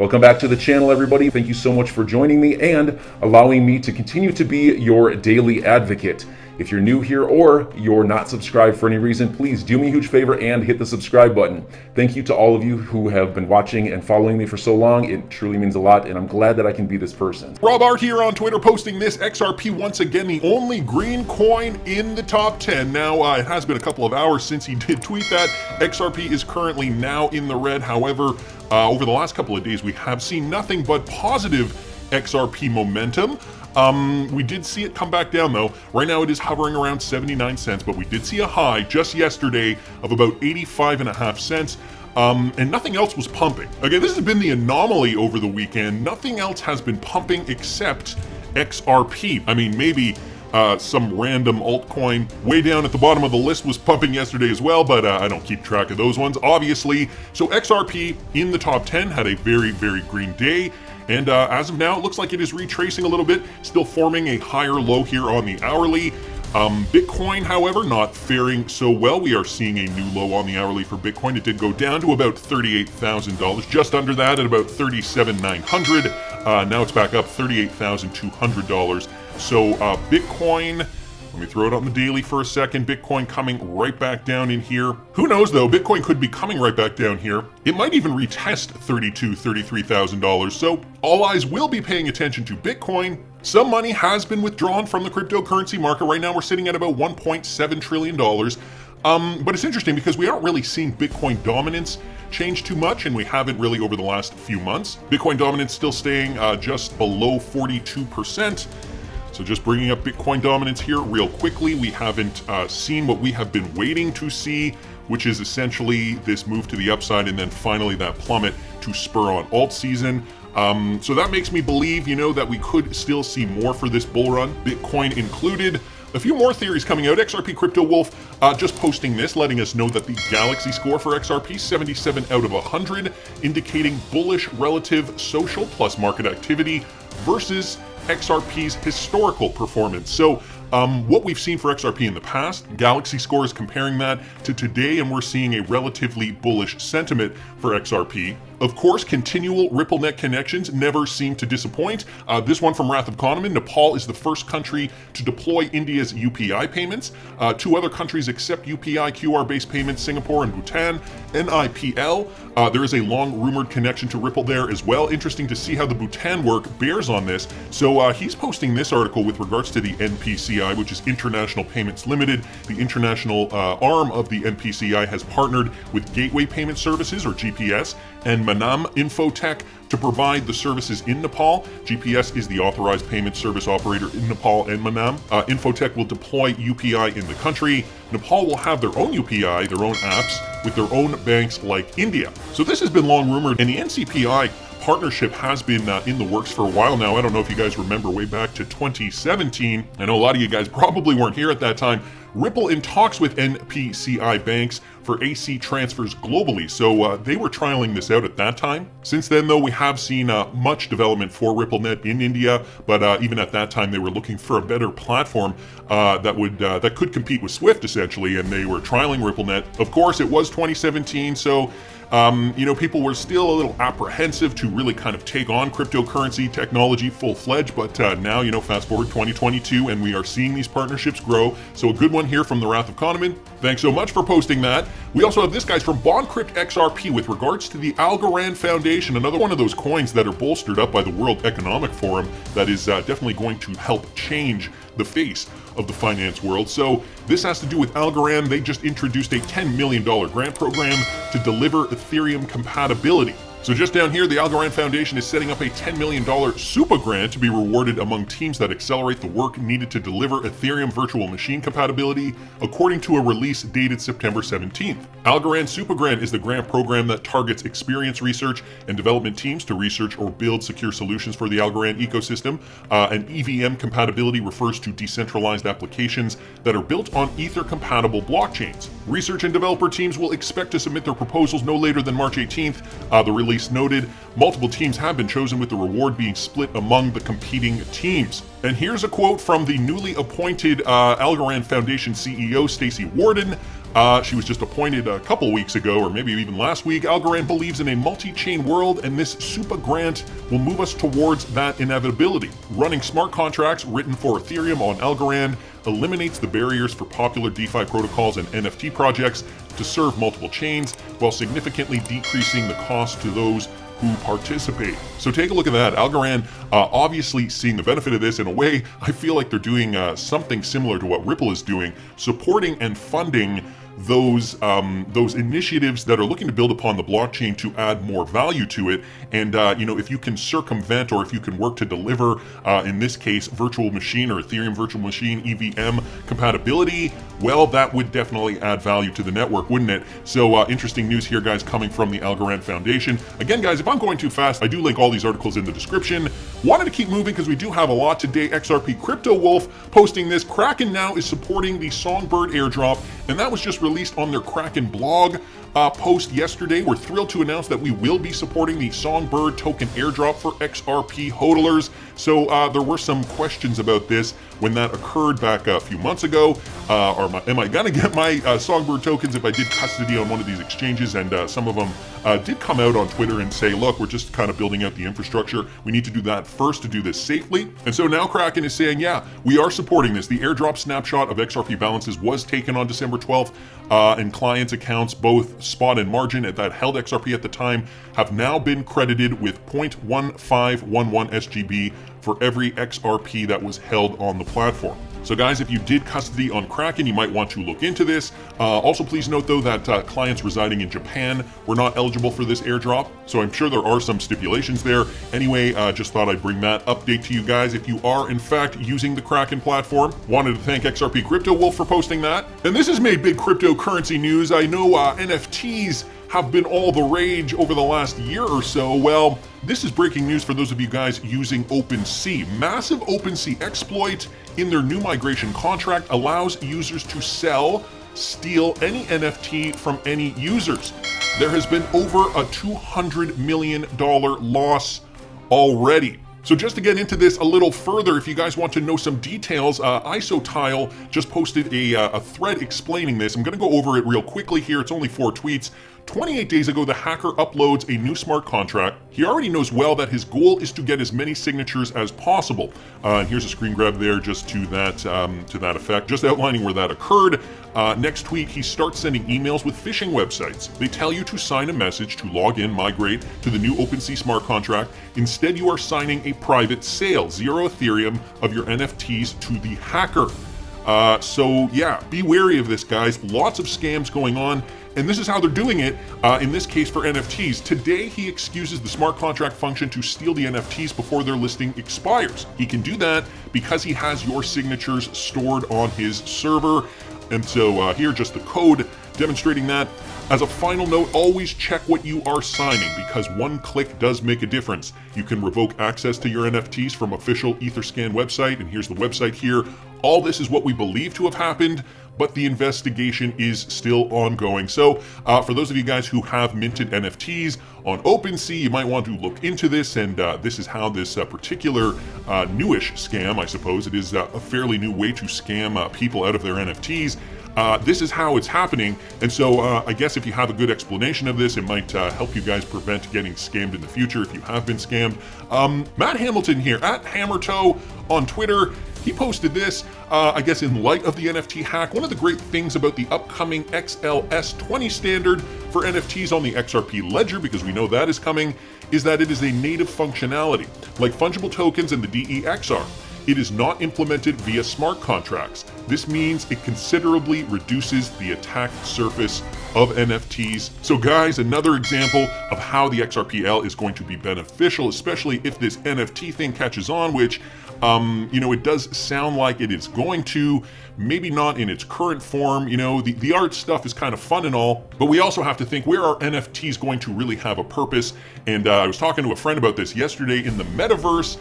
Welcome back to the channel, everybody. Thank you so much for joining me and allowing me to continue to be your daily advocate. If you're new here or you're not subscribed for any reason, please do me a huge favor and hit the subscribe button. Thank you to all of you who have been watching and following me for so long. It truly means a lot, and I'm glad that I can be this person. Rob R here on Twitter posting this. XRP once again the only green coin in the top 10. Now, it has been a couple of hours since he did tweet that. XRP is currently now in the red. However, over the last couple of days, we have seen nothing but positive XRP momentum. We did see it come back down though. Right now it is hovering around 79 cents, but we did see a high just yesterday of about 85.5 cents. And nothing else was pumping. Okay, this has been the anomaly over the weekend. Nothing else has been pumping except XRP. I mean, maybe some random altcoin way down at the bottom of the list was pumping yesterday as well, but I don't keep track of those ones, obviously. So XRP in the top 10 had a very, very green day. And as of now, it looks like it is retracing a little bit, still forming a higher low here on the hourly. Bitcoin, however, not faring so well. We are seeing a new low on the hourly for Bitcoin. It did go down to about $38,000, just under that at about $37,900. Now it's back up $38,200. So Bitcoin, let me throw it on the daily for a second. Bitcoin coming right back down in here. Who knows though, Bitcoin could be coming right back down here. It might even retest $32,000, $33,000. So all eyes will be paying attention to Bitcoin. Some money has been withdrawn from the cryptocurrency market. Right now we're sitting at about $1.7 trillion. But it's interesting because we aren't really seeing Bitcoin dominance change too much, and we haven't really over the last few months. Bitcoin dominance still staying just below 42%. So just bringing up Bitcoin dominance here real quickly, we haven't seen what we have been waiting to see, which is essentially this move to the upside and then finally that plummet to spur on alt season. So that makes me believe, that we could still see more for this bull run, Bitcoin included. A few more theories coming out. XRP Crypto Wolf just posting this, letting us know that the Galaxy score for XRP, 77 out of 100, indicating bullish relative social plus market activity versus XRP's historical performance. So what we've seen for XRP in the past, Galaxy score is comparing that to today, and we're seeing a relatively bullish sentiment for XRP. Of course, continual RippleNet connections never seem to disappoint. This one from Wrath of Kahneman, Nepal is the first country to deploy India's UPI payments. Two other countries accept UPI QR-based payments, Singapore and Bhutan. NIPL, there is a long rumored connection to Ripple there as well. Interesting to see how the Bhutan work bears on this. So he's posting this article with regards to the NPCI, which is International Payments Limited. The international arm of the NPCI has partnered with Gateway Payment Services, or GPS, and Manam Infotech to provide the services in Nepal. GPS is the authorized payment service operator in Nepal and Manam. Infotech will deploy UPI in the country. Nepal will have their own UPI, their own apps, with their own banks like India. So this has been long rumored, and the NCPI partnership has been in the works for a while now. I don't know if you guys remember way back to 2017. I know a lot of you guys probably weren't here at that time. Ripple in talks with NPCI banks for AC transfers globally. So they were trialing this out at that time. Since then, though, we have seen much development for RippleNet in India, but even at that time, they were looking for a better platform that could compete with Swift, essentially, and they were trialing RippleNet. Of course, it was 2017, so people were still a little apprehensive to really kind of take on cryptocurrency technology full-fledged, but now, fast forward 2022, and we are seeing these partnerships grow. So a good one here from the Wrath of Kahneman. Thanks so much for posting that. We also have this guy's from BondCrypt XRP with regards to the Algorand Foundation, another one of those coins that are bolstered up by the World Economic Forum that is definitely going to help change the face of the finance world. So this has to do with Algorand. They just introduced a $10 million grant program to deliver Ethereum compatibility. So just down here, the Algorand Foundation is setting up a $10 million super grant to be rewarded among teams that accelerate the work needed to deliver Ethereum virtual machine compatibility, according to a release dated September 17th. Algorand Super Grant is the grant program that targets experienced research and development teams to research or build secure solutions for the Algorand ecosystem. And EVM compatibility refers to decentralized applications that are built on Ether-compatible blockchains. Research and developer teams will expect to submit their proposals no later than March 18th. The release noted multiple teams have been chosen, with the reward being split among the competing teams. And here's a quote from the newly appointed Algorand Foundation CEO, Stacey Warden. She was just appointed a couple weeks ago, or maybe even last week. Algorand believes in a multi-chain world, and this SUPA grant will move us towards that inevitability. Running smart contracts written for Ethereum on Algorand eliminates the barriers for popular DeFi protocols and NFT projects to serve multiple chains, while significantly decreasing the cost to those who participate. So take a look at that. Algorand obviously seeing the benefit of this. In a way, I feel like they're doing something similar to what Ripple is doing, supporting and funding those initiatives that are looking to build upon the blockchain to add more value to it. And if you can circumvent, or if you can work to deliver, in this case, virtual machine or Ethereum virtual machine EVM compatibility, well, that would definitely add value to the network, wouldn't it? So interesting news here, guys, coming from the Algorand Foundation. Again, guys, if I'm going too fast, I do link all these articles in the description. Wanted to keep moving because we do have a lot today. XRP Crypto Wolf posting this. Kraken now is supporting the Songbird airdrop, and that was just released on their Kraken blog post yesterday. We're thrilled to announce that we will be supporting the Songbird token airdrop for XRP hodlers. So there were some questions about this when that occurred back a few months ago. Am I gonna get my Songbird tokens if I did custody on one of these exchanges? And some of them did come out on Twitter and say, look, we're just kind of building out the infrastructure. We need to do that first to do this safely. And so now Kraken is saying, yeah, we are supporting this. The airdrop snapshot of XRP balances was taken on December 12th, and clients' accounts, both spot and margin that held XRP at the time, have now been credited with 0.1511 SGB for every XRP that was held on the platform. So guys, if you did custody on Kraken, you might want to look into this. Also, please note though that clients residing in Japan were not eligible for this airdrop, so I'm sure there are some stipulations there. Anyway, just thought I'd bring that update to you guys if you are in fact using the Kraken platform. Wanted to thank XRP Crypto Wolf for posting that. And this has made big cryptocurrency news. I know NFTs have been all the rage over the last year or so. Well, this is breaking news for those of you guys using OpenSea. Massive OpenSea exploit in their new migration contract allows users to steal any NFT from any users. There has been over a $200 million loss already. So just to get into this a little further, if you guys want to know some details, IsoTile just posted a thread explaining this. I'm going to go over it real quickly here. It's only 4 tweets. 28 days ago, the hacker uploads a new smart contract. He already knows well that his goal is to get as many signatures as possible. And here's a screen grab there just to that effect, just outlining where that occurred. Next tweet, he starts sending emails with phishing websites. They tell you to sign a message to log in, migrate to the new OpenSea smart contract. Instead, you are signing a private sale, 0 Ethereum, of your NFTs to the hacker. So yeah, be wary of this, guys. Lots of scams going on. And this is how they're doing it, in this case for NFTs. Today, he excuses the smart contract function to steal the NFTs before their listing expires. He can do that because he has your signatures stored on his server. And so here, just the code demonstrating that. As a final note, always check what you are signing, because one click does make a difference. You can revoke access to your NFTs from official Etherscan website, and here's the website here. All this is what we believe to have happened, but the investigation is still ongoing. So for those of you guys who have minted NFTs on OpenSea, you might want to look into this, and this is how this particular newish scam, I suppose, it is a fairly new way to scam people out of their NFTs. This is how it's happening, and so I guess if you have a good explanation of this, it might help you guys prevent getting scammed in the future if you have been scammed. Matt Hamilton here, at Hammertoe on Twitter, he posted this, I guess in light of the NFT hack. One of the great things about the upcoming XLS20 standard for NFTs on the XRP ledger, because we know that is coming, is that it is a native functionality, like fungible tokens and the DEXR. It is not implemented via smart contracts. This means it considerably reduces the attack surface of NFTs. So guys, another example of how the XRPL is going to be beneficial, especially if this NFT thing catches on, which, it does sound like it is going to, maybe not in its current form. The art stuff is kind of fun and all, but we also have to think, where are NFTs going to really have a purpose? And I was talking to a friend about this yesterday. In the metaverse,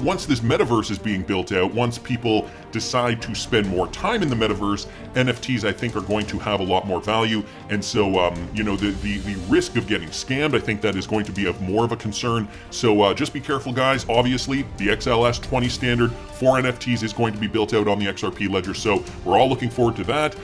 once this metaverse is being built out, once people decide to spend more time in the metaverse, NFTs, I think, are going to have a lot more value. And so, the risk of getting scammed, I think that is going to be of more of a concern. So just be careful, guys. Obviously, the XLS20 standard for NFTs is going to be built out on the XRP ledger. So we're all looking forward to that.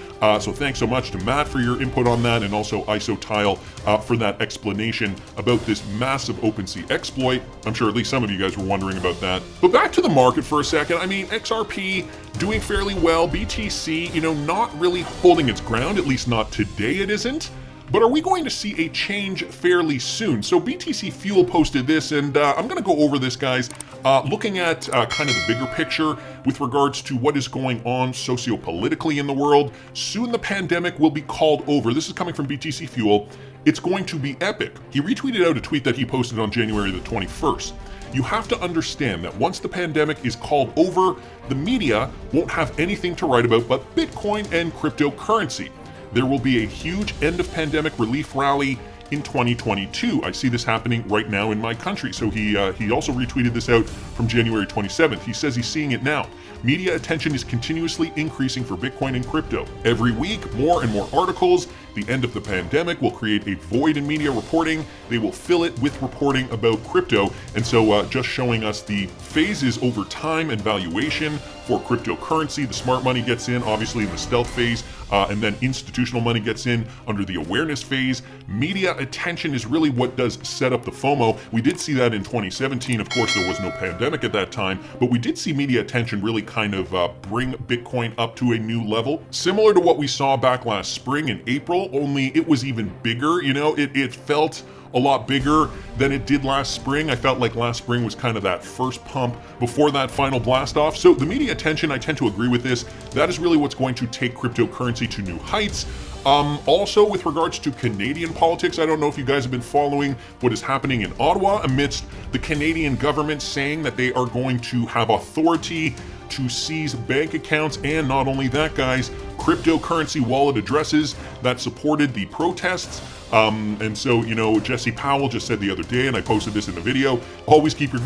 So thanks so much to Matt for your input on that, and also IsoTile for that explanation about this massive OpenSea exploit. I'm sure at least some of you guys were wondering about that. But back to the market for a second. I mean, XRP doing fairly well. BTC, not really holding its ground, at least not today it isn't. But are we going to see a change fairly soon? So BTC Fuel posted this, and I'm going to go over this, guys, looking at kind of the bigger picture with regards to what is going on sociopolitically in the world. Soon the pandemic will be called over. This is coming from BTC Fuel. It's going to be epic. He retweeted out a tweet that he posted on January the 21st. You have to understand that once the pandemic is called over, the media won't have anything to write about but Bitcoin and cryptocurrency. There will be a huge end of pandemic relief rally in 2022. I see this happening right now in my country. So he also retweeted this out from January 27th. He says he's seeing it now. Media attention is continuously increasing for Bitcoin and crypto. Every week, more and more articles. The end of the pandemic will create a void in media reporting. They will fill it with reporting about crypto. And so just showing us the phases over time and valuation for cryptocurrency. The smart money gets in, obviously, in the stealth phase, and then institutional money gets in under the awareness phase. Media attention is really what does set up the FOMO. We did see that in 2017. Of course, there was no pandemic at that time, but we did see media attention really kind of bring Bitcoin up to a new level. Similar to what we saw back last spring in April, only it was even bigger. It felt a lot bigger than it did last spring. I felt like last spring was kind of that first pump before that final blast off. So the media attention, I tend to agree with this. That is really what's going to take cryptocurrency to new heights. Also, with regards to Canadian politics, I don't know if you guys have been following what is happening in Ottawa amidst the Canadian government saying that they are going to have authority to seize bank accounts, and not only that, guys, cryptocurrency wallet addresses that supported the protests. And so, Jesse Powell just said the other day, and I posted this in the video,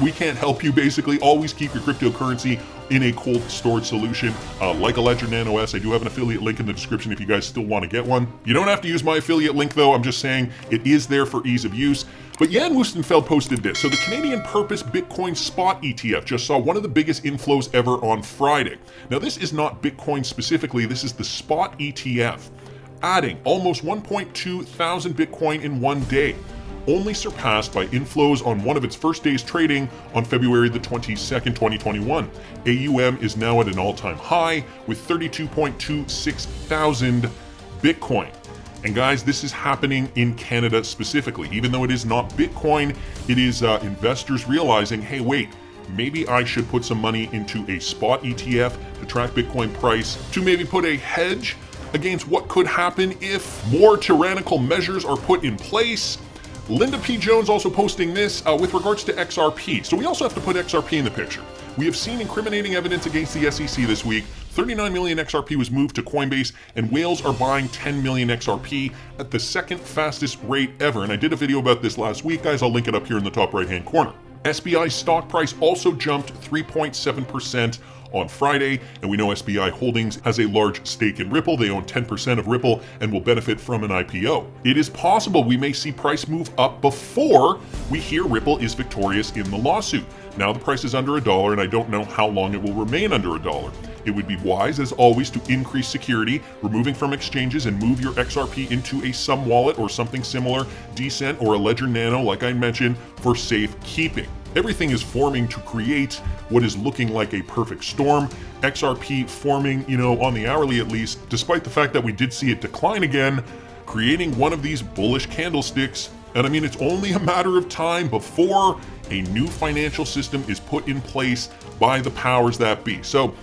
we can't help you basically, always keep your cryptocurrency in a cold storage solution, like a Ledger Nano S. I do have an affiliate link in the description if you guys still want to get one. You don't have to use my affiliate link though, I'm just saying it is there for ease of use. But Jan Woostenfeld posted this. So the Canadian Purpose Bitcoin Spot ETF just saw one of the biggest inflows ever on Friday. Now this is not Bitcoin specifically, this is the Spot ETF, adding almost 1.2 thousand Bitcoin in one day, only surpassed by inflows on one of its first days trading on February the 22nd, 2021. AUM is now at an all-time high with 32.26 thousand Bitcoin. And guys, this is happening in Canada specifically. Even though it is not Bitcoin, it is investors realizing, hey, wait, maybe I should put some money into a spot ETF to track Bitcoin price, to maybe put a hedge against what could happen if more tyrannical measures are put in place. Linda P. Jones also posting this with regards to XRP. So we also have to put XRP in the picture. We have seen incriminating evidence against the SEC this week. 39 million XRP was moved to Coinbase, and whales are buying 10 million XRP at the second fastest rate ever. And I did a video about this last week, guys. I'll link it up here in the top right-hand corner. SBI's stock price also jumped 3.7% on Friday, and we know SBI Holdings has a large stake in Ripple. They own 10% of Ripple and will benefit from an IPO. It is possible we may see price move up before we hear Ripple is victorious in the lawsuit. Now the price is under $1, and I don't know how long it will remain under $1. It would be wise, as always, to increase security, removing from exchanges, and move your XRP into a Sum wallet or something similar, Decent or a Ledger Nano, like I mentioned, for safekeeping. Everything is forming to create what is looking like a perfect storm. XRP forming, on the hourly at least, despite the fact that we did see it decline again, creating one of these bullish candlesticks. And I mean, it's only a matter of time before a new financial system is put in place by the powers that be. So,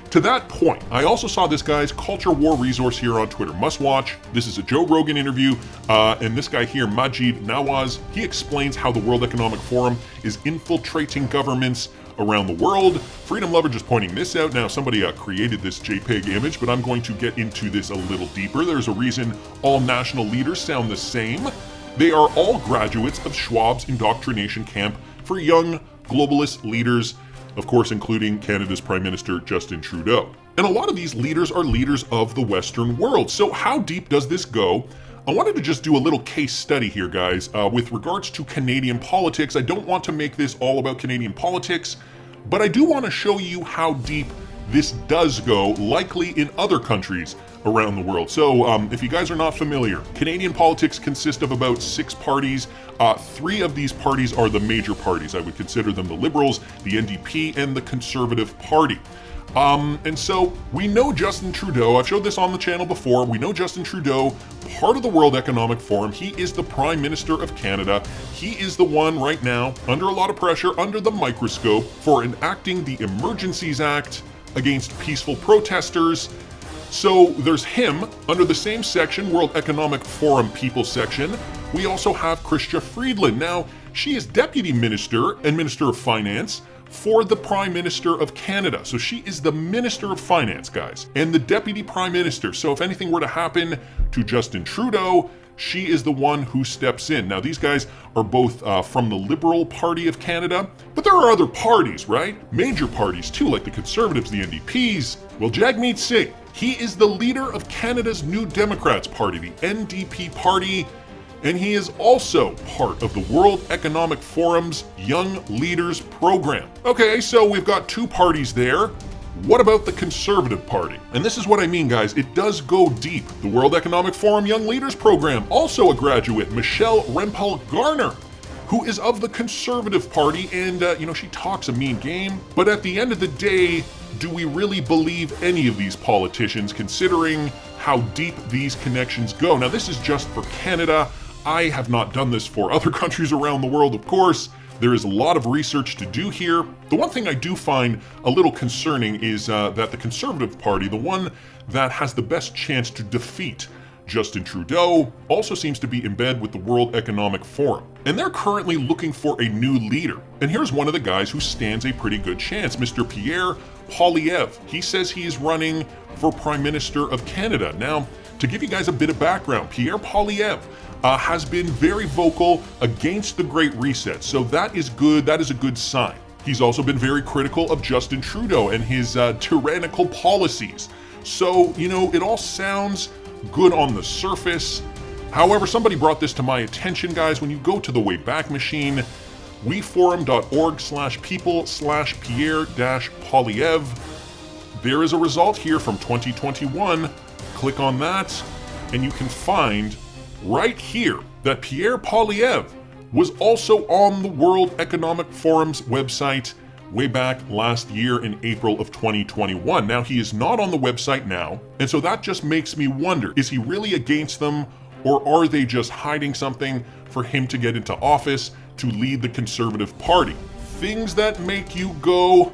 to that point, I also saw this guy's culture war resource here on Twitter. Must watch. This is a Joe Rogan interview, and this guy here, Majid Nawaz, he explains how the World Economic Forum is infiltrating governments around the world. Freedom Lover just pointing this out. Now, somebody created this JPEG image, but I'm going to get into this a little deeper. There's a reason all national leaders sound the same. They are all graduates of Schwab's indoctrination camp for young globalist leaders, of course, including Canada's Prime Minister Justin Trudeau. And a lot of these leaders are leaders of the Western world. So how deep does this go? I wanted to just do a little case study here, guys, with regards to Canadian politics. I don't want to make this all about Canadian politics, but I do want to show you how deep this does go, likely in other countries around the world. So if you guys are not familiar, Canadian politics consist of about 6 parties. 3 of these parties are the major parties. I would consider them the Liberals, the NDP, and the Conservative Party. And so we know Justin Trudeau. I've showed this on the channel before. We know Justin Trudeau, part of the World Economic Forum. He is the Prime Minister of Canada. He is the one right now under a lot of pressure, under the microscope, for enacting the Emergencies Act against peaceful protesters. So there's him under the same section, World Economic Forum People section. We also have Chrystia Freeland. Now, she is Deputy Minister and Minister of Finance for the Prime Minister of Canada. So she is the Minister of Finance, guys, and the Deputy Prime Minister. So if anything were to happen to Justin Trudeau, she is the one who steps in. Now, these guys are both from the Liberal Party of Canada, but there are other parties, right? Major parties too, like the Conservatives, the NDPs. Well, Jagmeet Singh, he is the leader of Canada's New Democrats Party, the NDP party, and he is also part of the World Economic Forum's Young Leaders Program. Okay, so we've got 2 parties there. What about the Conservative Party? And this is what I mean, guys. It does go deep. The World Economic Forum Young Leaders Program, also a graduate, Michelle Rempel-Garner, who is of the Conservative Party, and, she talks a mean game. But at the end of the day, do we really believe any of these politicians, considering how deep these connections go? Now, this is just for Canada. I have not done this for other countries around the world, of course. There is a lot of research to do here. The one thing I do find a little concerning is that the Conservative Party, the one that has the best chance to defeat Justin Trudeau, also seems to be in bed with the World Economic Forum. And they're currently looking for a new leader. And here's one of the guys who stands a pretty good chance, Mr. Pierre Poilievre. He says he is running for Prime Minister of Canada. Now, to give you guys a bit of background, Pierre Poilievre has been very vocal against the Great Reset. So that is good. That is a good sign. He's also been very critical of Justin Trudeau and his tyrannical policies. So, it all sounds good on the surface. However, somebody brought this to my attention, guys. When you go to the Wayback Machine, weforum.org/people/Pierre-Poilievre, there is a result here from 2021. Click on that, and you can find right here that Pierre Poilievre was also on the World Economic Forum's website way back last year in April of 2021. Now, he is not on the website now, and so that just makes me wonder, is he really against them, or are they just hiding something for him to get into office to lead the Conservative Party? Things that make you go,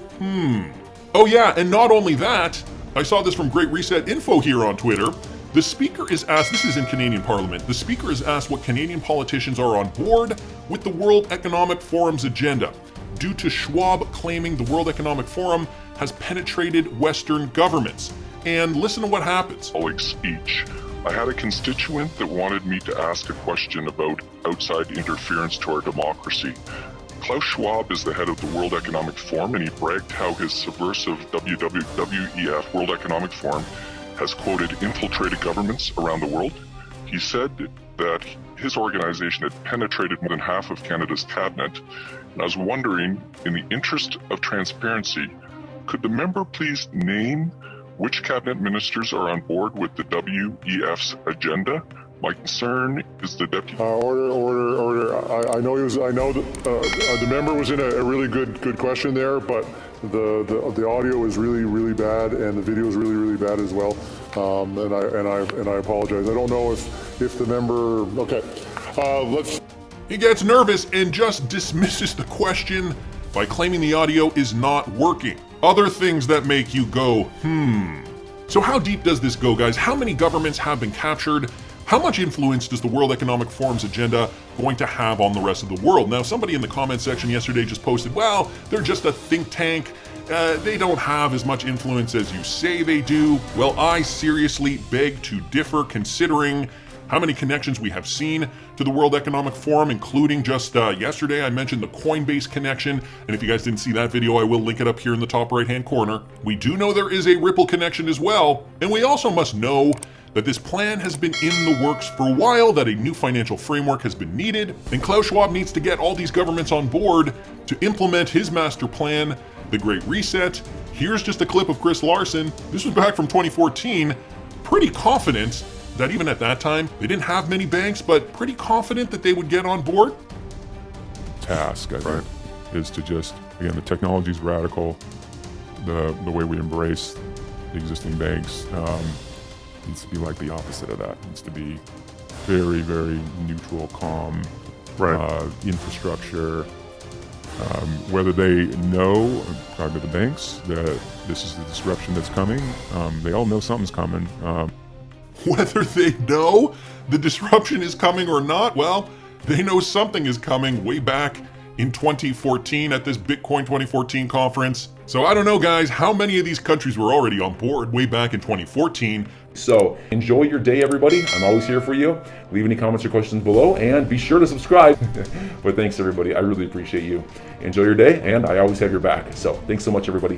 Oh yeah, and not only that, I saw this from Great Reset Info here on Twitter. The Speaker is asked, this is in Canadian Parliament, the Speaker is asked what Canadian politicians are on board with the World Economic Forum's agenda, due to Schwab claiming the World Economic Forum has penetrated Western governments. And listen to what happens. Colleagues each. I had a constituent that wanted me to ask a question about outside interference to our democracy. Klaus Schwab is the head of the World Economic Forum, and he bragged how his subversive WEF, World Economic Forum, has, quoted, infiltrated governments around the world. He said that his organization had penetrated more than half of Canada's cabinet. And I was wondering, in the interest of transparency, could the member please name which cabinet ministers are on board with the WEF's agenda? My concern is the deputy. Order. I know the member was in a really good question there, but the audio is really bad, and the video is really bad as well. And I apologize. I don't know if the member. Okay, let's. He gets nervous and just dismisses the question by claiming the audio is not working. Other things that make you go, So how deep does this go, guys? How many governments have been captured? How much influence does the World Economic Forum's agenda going to have on the rest of the world? Now, somebody in the comment section yesterday just posted, well, they're just a think tank. They don't have as much influence as you say they do. Well, I seriously beg to differ, considering how many connections we have seen to the World Economic Forum, including just yesterday I mentioned the Coinbase connection, and if you guys didn't see that video, I will link it up here in the top right-hand corner. We do know there is a Ripple connection as well, and we also must know that this plan has been in the works for a while, that a new financial framework has been needed, and Klaus Schwab needs to get all these governments on board to implement his master plan, the Great Reset. Here's just a clip of Chris Larson. This was back from 2014, pretty confident that even at that time, they didn't have many banks, but pretty confident that they would get on board. Task, I think, is to just, again, the technology is radical. The way we embrace the existing banks needs to be like the opposite of that. It needs to be very, very neutral, calm, infrastructure. Whether they know, talking to the banks, that this is the disruption that's coming, they all know something's coming. Whether they know the disruption is coming or not, well, they know something is coming way back in 2014 at this Bitcoin 2014 conference. So I don't know, guys, how many of these countries were already on board way back in 2014? So enjoy your day, everybody. I'm always here for you. Leave any comments or questions below, and be sure to subscribe. But thanks, everybody. I really appreciate you. Enjoy your day, and I always have your back. So thanks so much, everybody.